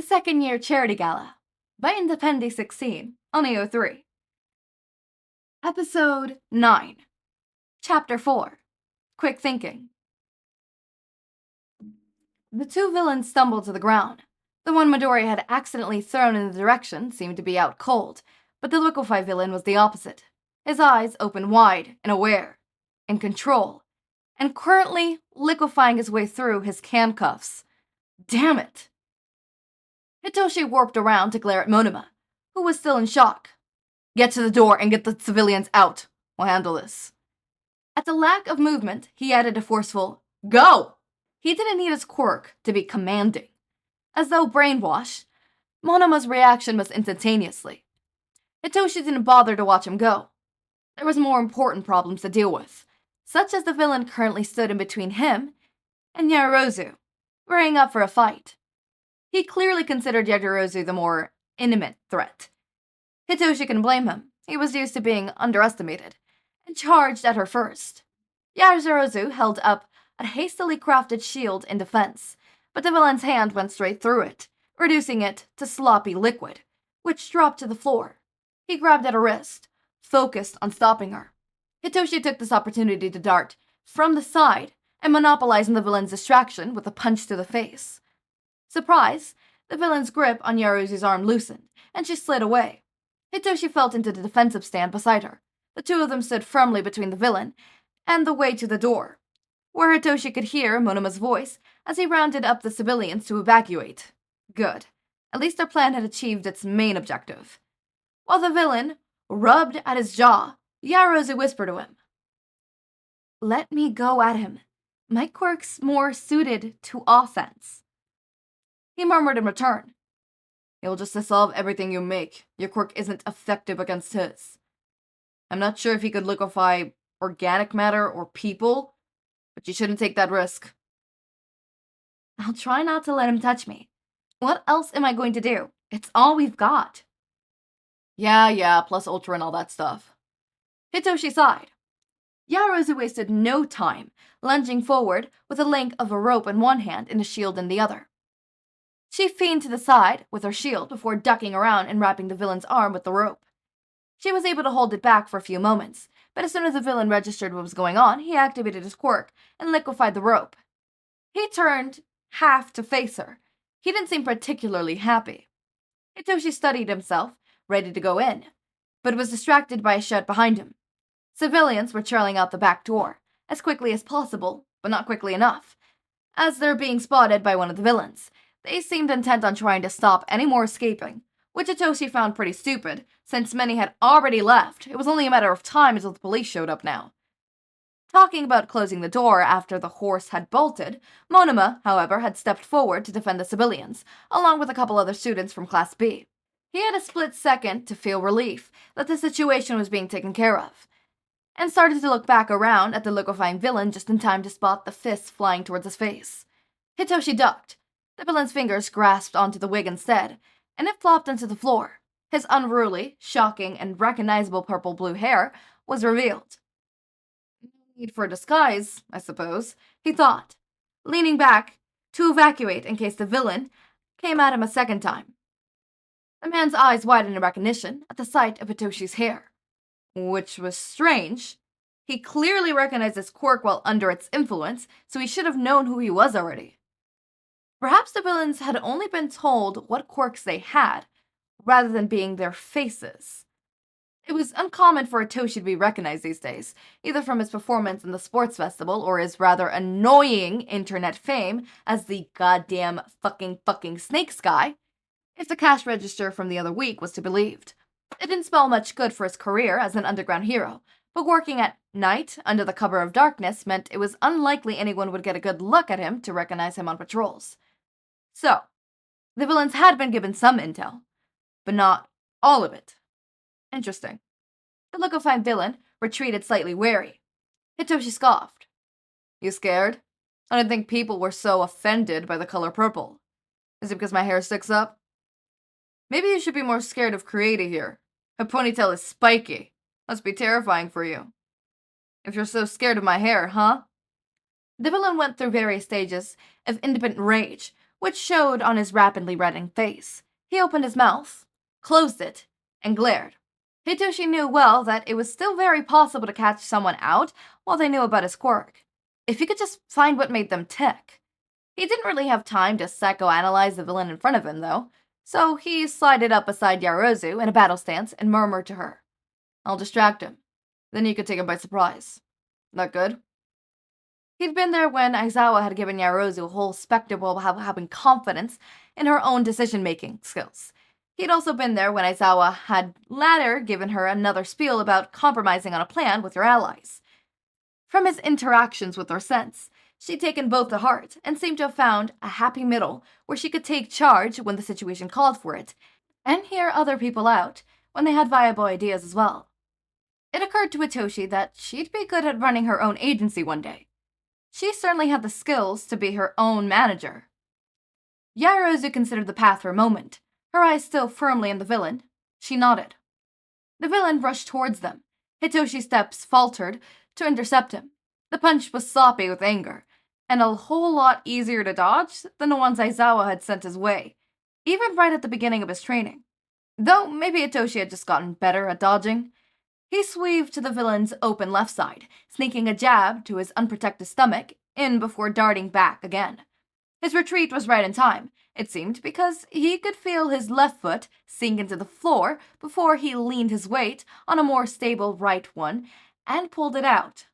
The Second Year Charity Gala by Independy 16 on AO3. Episode 9. Chapter 4. Quick Thinking. The two villains stumbled to the ground. The one Midori had accidentally thrown in the direction seemed to be out cold, but the liquefy villain was the opposite. His eyes open wide and aware, in control, and currently liquefying his way through his handcuffs. Damn it! Hitoshi warped around to glare at Monoma, who was still in shock. Get to the door and get the civilians out. We'll handle this. At the lack of movement, he added a forceful, go! He didn't need his quirk to be commanding. As though brainwashed, Monoma's reaction was instantaneously. Hitoshi didn't bother to watch him go. There was more important problems to deal with, such as the villain currently stood in between him and Yaoyorozu, rearing up for a fight. He clearly considered Yaoyorozu the more intimate threat. Hitoshi can blame him. He was used to being underestimated, and charged at her first. Yaoyorozu held up a hastily crafted shield in defense, but the villain's hand went straight through it, reducing it to sloppy liquid, which dropped to the floor. He grabbed at her wrist, focused on stopping her. Hitoshi took this opportunity to dart from the side and monopolizing the villain's distraction with a punch to the face. Surprised, the villain's grip on Yaoyorozu's arm loosened, and she slid away. Hitoshi fell into the defensive stand beside her. The two of them stood firmly between the villain and the way to the door, where Hitoshi could hear Monoma's voice as he rounded up the civilians to evacuate. Good. At least their plan had achieved its main objective. While the villain rubbed at his jaw, Yaoyorozu whispered to him, "Let me go at him. My quirk's more suited to offense." He murmured in return, "He'll just dissolve everything you make. Your quirk isn't effective against his. I'm not sure if he could liquefy organic matter or people, but you shouldn't take that risk." "I'll try not to let him touch me. What else am I going to do? It's all we've got." Yeah, plus Ultra and all that stuff." Hitoshi sighed. Yaoyorozu wasted no time, lunging forward with a length of a rope in one hand and a shield in the other. She feigned to the side with her shield before ducking around and wrapping the villain's arm with the rope. She was able to hold it back for a few moments, but as soon as the villain registered what was going on, he activated his quirk and liquefied the rope. He turned half to face her. He didn't seem particularly happy. Hitoshi studied himself, ready to go in, but was distracted by a shed behind him. Civilians were trailing out the back door, as quickly as possible, but not quickly enough. As they're being spotted by one of the villains, they seemed intent on trying to stop any more escaping, which Hitoshi found pretty stupid, since many had already left. It was only a matter of time until the police showed up now. Talking about closing the door after the horse had bolted, Monoma, however, had stepped forward to defend the civilians, along with a couple other students from Class B. He had a split second to feel relief that the situation was being taken care of, and started to look back around at the liquefying villain just in time to spot the fists flying towards his face. Hitoshi ducked. The villain's fingers grasped onto the wig instead, and it flopped onto the floor. His unruly, shocking, and recognizable purple-blue hair was revealed. "No need for a disguise, I suppose," he thought, leaning back to evacuate in case the villain came at him a second time. The man's eyes widened in recognition at the sight of Hitoshi's hair, which was strange. He clearly recognized his quirk while under its influence, so he should have known who he was already. Perhaps the villains had only been told what quirks they had, rather than being their faces. It was uncommon for Hitoshi to be recognized these days, either from his performance in the sports festival or his rather annoying internet fame as the goddamn fucking snakes guy, if the cash register from the other week was to be believed. It didn't spell much good for his career as an underground hero, but working at night under the cover of darkness meant it was unlikely anyone would get a good look at him to recognize him on patrols. So, the villains had been given some intel, but not all of it. Interesting. The liquefied villain retreated slightly wary. Hitoshi scoffed. "You scared? I didn't think people were so offended by the color purple. Is it because my hair sticks up? Maybe you should be more scared of Creator here. Her ponytail is spiky. Must be terrifying for you. If you're so scared of my hair, huh?" The villain went through various stages of independent rage, which showed on his rapidly reddening face. He opened his mouth, closed it, and glared. Hitoshi knew well that it was still very possible to catch someone out while they knew about his quirk, if he could just find what made them tick. He didn't really have time to psychoanalyze the villain in front of him, though, so he slided up beside Yaoyorozu in a battle stance and murmured to her, "I'll distract him. Then you could take him by surprise. That good?" He'd been there when Aizawa had given Yaoyorozu a whole spectacle of having confidence in her own decision-making skills. He'd also been there when Aizawa had later given her another spiel about compromising on a plan with your allies. From his interactions with her since, she'd taken both to heart and seemed to have found a happy middle where she could take charge when the situation called for it, and hear other people out when they had viable ideas as well. It occurred to Hitoshi that she'd be good at running her own agency one day. She certainly had the skills to be her own manager. Yaoyorozu considered the path for a moment, her eyes still firmly on the villain. She nodded. The villain rushed towards them. Hitoshi's steps faltered to intercept him. The punch was sloppy with anger, and a whole lot easier to dodge than the ones Aizawa had sent his way, even right at the beginning of his training. Though maybe Hitoshi had just gotten better at dodging. He sweaved to the villain's open left side, sneaking a jab to his unprotected stomach in before darting back again. His retreat was right in time, it seemed, because he could feel his left foot sink into the floor before he leaned his weight on a more stable right one and pulled it out.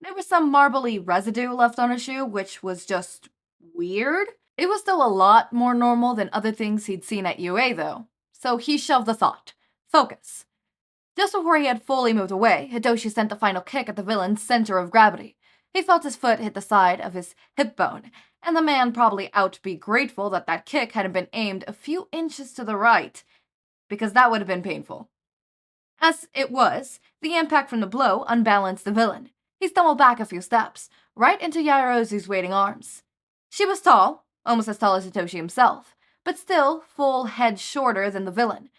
There was some marbly residue left on his shoe, which was just weird. It was still a lot more normal than other things he'd seen at UA, though, so he shoved the thought. Focus. Just before he had fully moved away, Hitoshi sent the final kick at the villain's center of gravity. He felt his foot hit the side of his hip bone, and the man probably ought to be grateful that that kick hadn't been aimed a few inches to the right, because that would have been painful. As it was, the impact from the blow unbalanced the villain. He stumbled back a few steps, right into Yaoyorozu's waiting arms. She was tall, almost as tall as Hitoshi himself, but still full head shorter than the villain.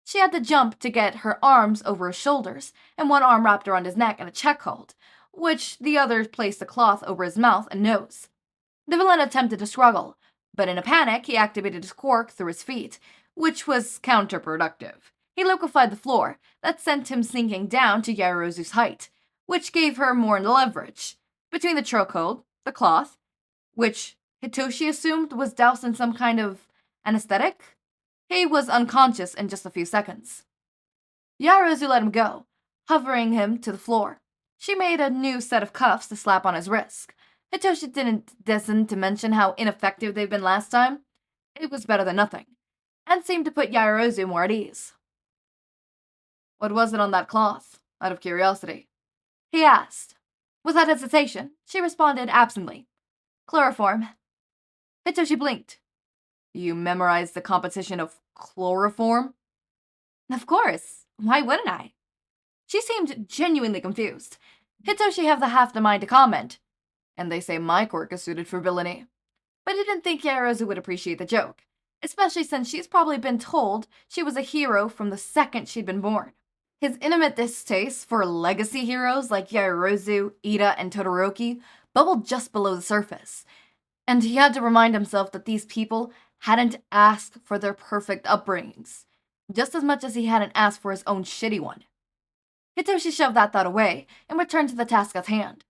She had to jump to get her arms over his shoulders, and one arm wrapped around his neck in a check hold, which the other placed a cloth over his mouth and nose. The villain attempted to struggle, but in a panic he activated his quirk through his feet, which was counterproductive. He liquefied the floor, that sent him sinking down to Yaoyorozu's height, which gave her more leverage. Between the chokehold, the cloth, which Hitoshi assumed was doused in some kind of anesthetic, he was unconscious in just a few seconds. Yaoyorozu let him go, hovering him to the floor. She made a new set of cuffs to slap on his wrist. Hitoshi didn't deign to mention how ineffective they'd been last time. It was better than nothing, and seemed to put Yaoyorozu more at ease. "What was it on that cloth, out of curiosity?" he asked. Without hesitation, she responded absently. "Chloroform." Hitoshi blinked. "You memorized the composition of chloroform?" "Of course. Why wouldn't I?" She seemed genuinely confused. Hitoshi had half the mind to comment, "And they say my quirk is suited for villainy." But he didn't think Yaoyorozu would appreciate the joke, especially since she's probably been told she was a hero from the second she'd been born. His intimate distaste for legacy heroes like Yaoyorozu, Ida, and Todoroki bubbled just below the surface, and he had to remind himself that these people hadn't asked for their perfect upbringings, just as much as he hadn't asked for his own shitty one. Hitoshi shoved that thought away and returned to the task at hand.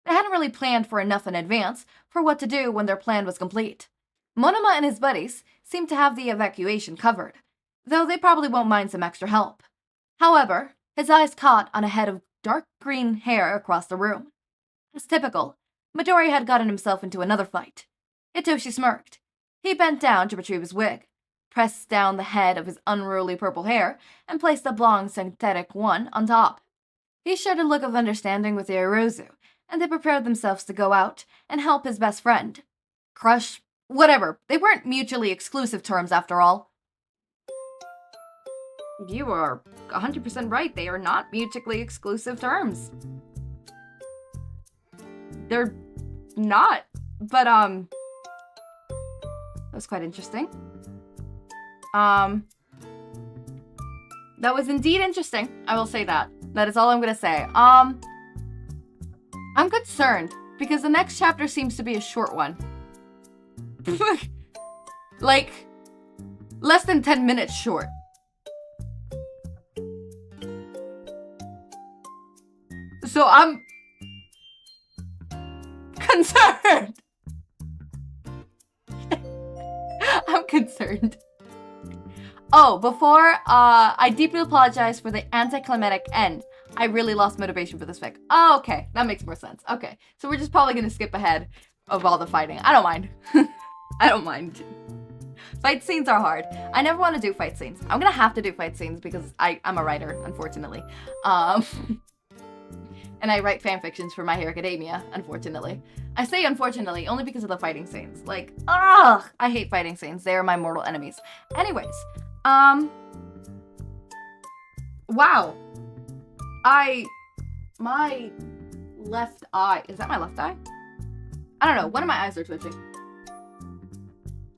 They hadn't really planned for enough in advance for what to do when their plan was complete. Monoma and his buddies seemed to have the evacuation covered, though they probably won't mind some extra help. However, his eyes caught on a head of dark green hair across the room. As typical, Midori had gotten himself into another fight. Hitoshi smirked. He bent down to retrieve his wig, pressed down the head of his unruly purple hair, and placed a blonde synthetic one on top. He shared a look of understanding with Yaoyorozu, and they prepared themselves to go out and help his best friend. Crush, whatever, they weren't mutually exclusive terms after all. You are 100% right, they are not mutually exclusive terms. They're not, but, that was quite interesting. That was indeed interesting, I will say that. That is all I'm gonna say. I'm concerned, because the next chapter seems to be a short one. Like, less than 10 minutes short. So I'm concerned. I'm concerned. Oh, before, I deeply apologize for the anticlimactic end. I really lost motivation for this fic. Oh, okay. That makes more sense. Okay. So we're just probably gonna skip ahead of all the fighting. I don't mind. I don't mind. Fight scenes are hard. I never want to do fight scenes. I'm gonna have to do fight scenes because I'm a writer, unfortunately. And I write fanfictions for My Hero Academia, unfortunately. I say unfortunately only because of the fighting scenes. Like, ugh! I hate fighting scenes. They are my mortal enemies. Anyways, wow. My left eye, is that my left eye? I don't know, one of my eyes are twitching.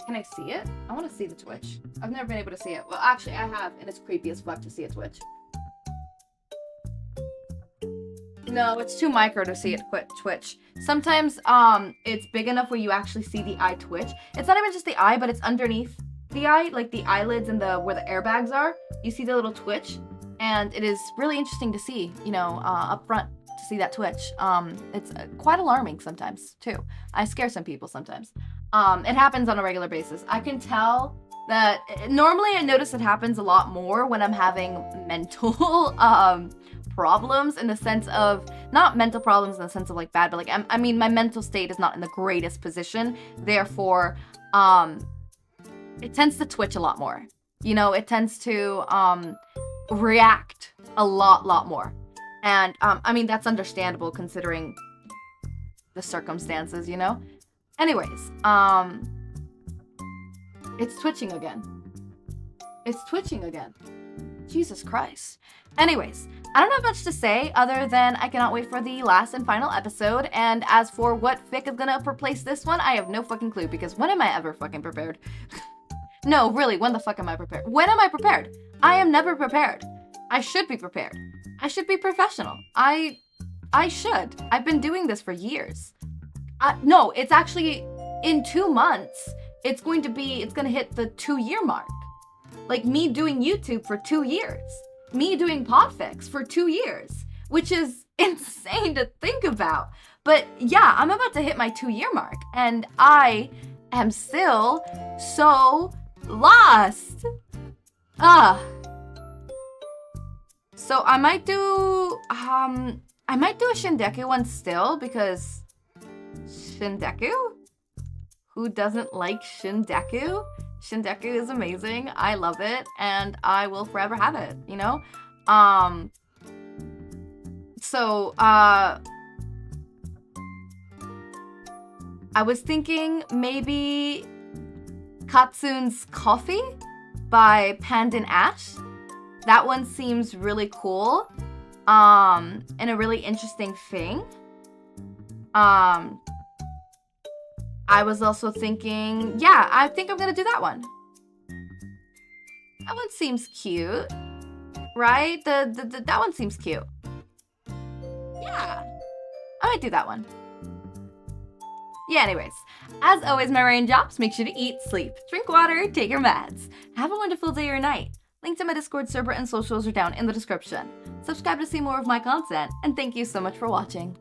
Can I see it? I want to see the twitch. I've never been able to see it. Well, actually, I have, and it's creepy as fuck to see a twitch. No, it's too micro to see it twitch. Sometimes, it's big enough where you actually see the eye twitch. It's not even just the eye, but it's underneath the eye, like the eyelids and where the airbags are. You see the little twitch, and it is really interesting to see, you know, up front to see that twitch. It's quite alarming sometimes, too. I scare some people sometimes. It happens on a regular basis. I can tell that normally I notice it happens a lot more when I'm having mental problems, in the sense of, not mental problems in the sense of like bad, but like I mean my mental state is not in the greatest position. Therefore, it tends to twitch a lot more. You know, it tends to react a lot more. And I mean that's understandable considering the circumstances, you know? Anyways, it's twitching again. It's twitching again. Jesus Christ. Anyways, I don't have much to say other than I cannot wait for the last and final episode, and as for what fic is gonna replace this one, I have no fucking clue, because when am I ever fucking prepared? No, really, when the fuck am I prepared? When am I prepared? I am never prepared. I should be prepared. I should be professional. I should. I've been doing this for years. No, it's actually in 2 months. It's gonna hit the 2-year mark. Like me doing YouTube for 2 years. Me doing Podfics for 2 years, which is insane to think about. But yeah, I'm about to hit my 2-year mark, and I am still so lost. So I might do a Shindeku one still, because Shindeku? Who doesn't like Shindeku? Shindeku is amazing. I love it, and I will forever have it, you know? So, I was thinking maybe Katsun's Coffee by Pandan Ash. That one seems really cool, and a really interesting thing. I was also thinking, yeah, I think I'm gonna do that one. That one seems cute, right? That one seems cute. Yeah, I might do that one. Yeah, anyways, as always, my raindrops, make sure to eat, sleep, drink water, take your meds. Have a wonderful day or night. Link to my Discord server and socials are down in the description. Subscribe to see more of my content, and thank you so much for watching.